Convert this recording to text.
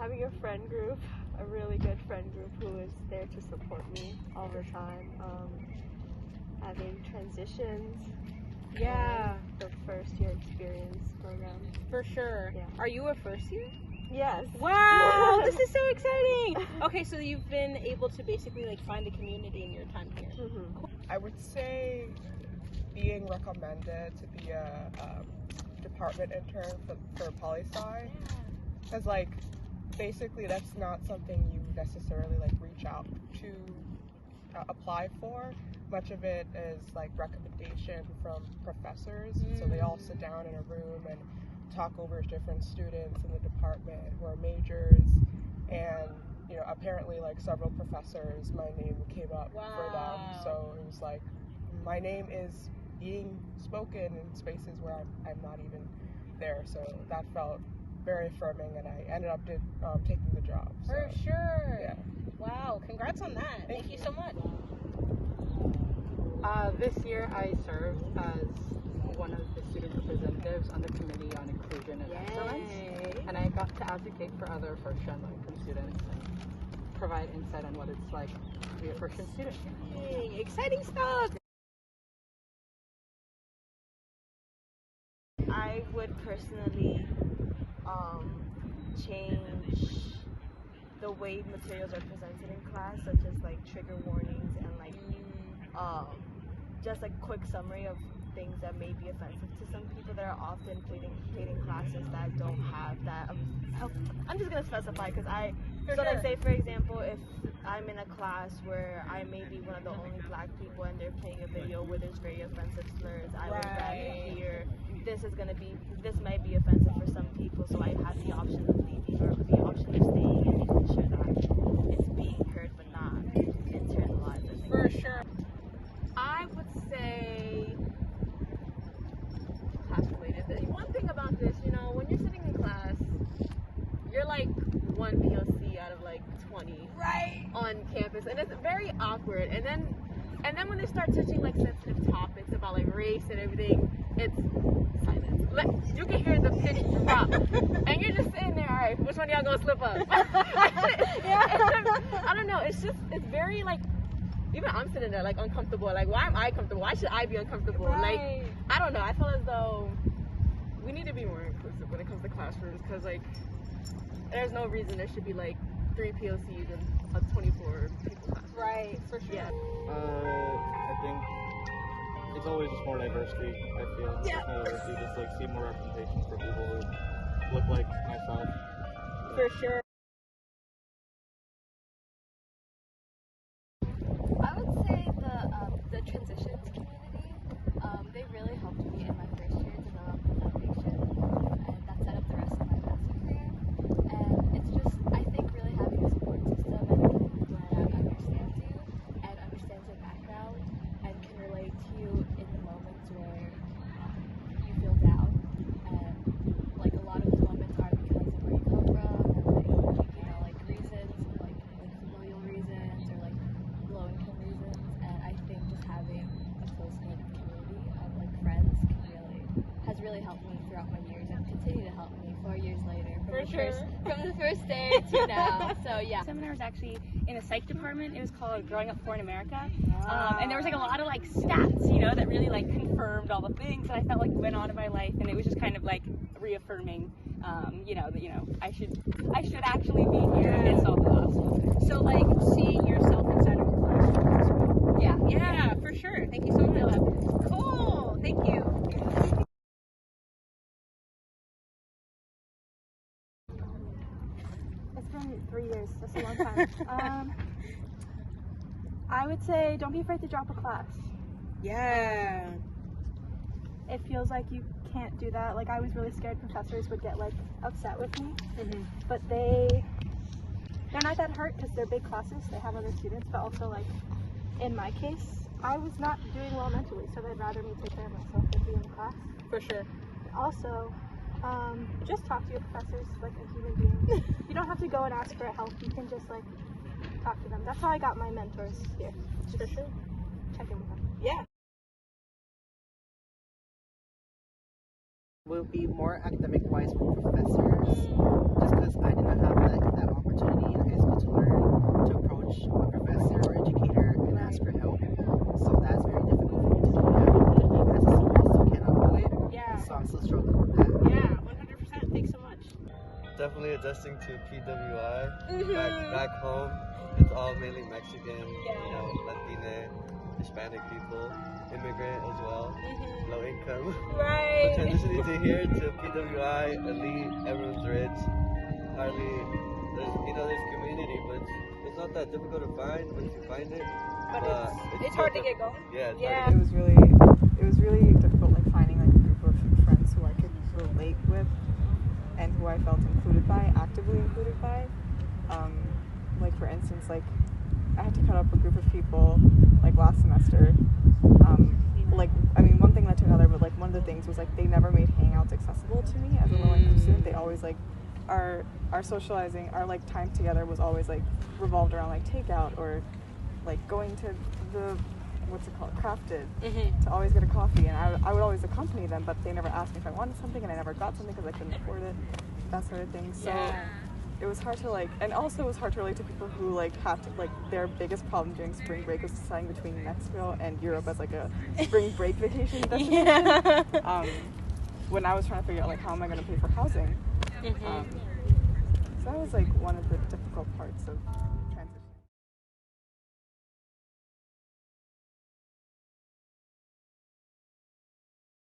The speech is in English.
having a friend group, a really good friend group who is there to support me all the time. Having transitions. Yeah. The first year experience program. For sure. Yeah. Are you a first year? Yes. Wow, this is so exciting. Okay, so you've been able to basically like find a community in your time here. Mm-hmm. Cool. I would say being recommended to be a department intern for poli-sci, because like basically that's not something you necessarily like reach out to apply for. Much of it is like recommendation from professors, so they all sit down in a room and talk over different students in the department who are majors, and you know, apparently like several professors, my name came up for them, so it was like my name is being spoken in spaces where I'm not even there, so that felt very affirming, and I ended up taking the job. So, For sure. yeah. Wow, congrats on that. Thank you so much. This year I served as one of the student representatives on the Committee on Inclusion and Excellence, and I got to advocate for other FirstGen low-income students and provide insight on what it's like to be a FirstGen student. Yay, exciting stuff! I would personally change the way materials are presented in class, such as like trigger warnings and like just a quick summary of things that may be offensive to some people that are often played in classes that don't have that. I'm just gonna specify because like say for example, if I'm in a class where I may be one of the only black people and they're playing a video where there's very offensive slurs, I would rather hear this might be offensive for some people, so I have the option of leaving or the option of staying and making sure that it's being heard but not internalized. For sure. I would say class related. One thing about this, you know, when you're sitting in class, you're like one POC out of like 20 on campus, and it's very awkward. And then when they start touching like sensitive topics about like race and everything, it's silence. Like, you can hear the pitch drop, and you're just sitting there. All right, which one of y'all gonna slip up? I don't know. It's very like. Even I'm sitting there like uncomfortable. Like, why am I comfortable? Why should I be uncomfortable? Like, I don't know. I feel as though we need to be more inclusive when it comes to classrooms, because like there's no reason there should be like 3 POCs in a 24 people class. Right, for sure. Yeah. I think it's always just more diversity, I feel. Yeah. You just like see more representation for people who look like myself. For sure. I would say the transitions community, they really helped me in my first year develop the foundation, and that set up the rest of my master career. And it's just, I think, really having a support system and a community that understands you and understands your background and can relate to you in the moments where you feel down. And like a lot of those moments are because of where you come from and like reasons, like familial reasons or like low-income reasons, and I think just having a close-knit community of like friends has really helped me throughout my years and continue to help me 4 years later from the first day to now. So yeah. Seminar was actually in the psych department. It was called Growing Up Poor in America, and there was like a lot of like stats, you know, that really like confirmed all the things that I felt like went on in my life, and it was just kind of like reaffirming, you know, that I should actually be here and solve the obstacles. So like seeing yourself inside of a classroom. Yeah, for sure. Thank you so much. Cool. Thank you. It's been 3 years. That's a long time. I would say don't be afraid to drop a class. Yeah. It feels like you can't do that. Like, I was really scared professors would get like upset with me, but they're not that hurt because they're big classes. They have other students, but also like in my case, I was not doing well mentally, so they'd rather me take care of myself than be in class. For sure. Also, just talk to your professors like a human being. You don't have to go and ask for help. You can just like talk to them. That's how I got my mentors here. For sure. Check in with them. Yeah. will be more academic-wise for professors, just because I did not have that opportunity in high school to learn to approach a professor or educator and ask for help. So that's very difficult for me to do now. As a senior, I still cannot do it. Yeah. So I'm still struggling with that. Yeah, 100%. Thanks so much. Definitely adjusting to PWI. Back home, it's all mainly Mexican, Latina, Hispanic people, immigrant as well, low income. Right. So transitioning to here to PWI, elite, everyone's rich. Hardly, there's community, but it's not that difficult to find once you find it. But it's hard to get going. Yeah. Yeah. It was really difficult, like finding like a group of friends who I could relate with and who I felt included by, actively included by. Like for instance, like I had to cut up a group of people like last semester. One thing led to another, but like one of the things was like they never made hangouts accessible to me as a low-income student. They always like our socializing, our like time together was always like revolved around like takeout or like going to the Crafted to always get a coffee, and I would always accompany them, but they never asked me if I wanted something, and I never got something because I couldn't afford it, that sort of thing. So it was hard to like, and also it was hard to relate to people who like have to like their biggest problem during spring break was deciding between Mexico and Europe as like a spring break vacation destination. When I was trying to figure out like how am I going to pay for housing. So that was like one of the difficult parts of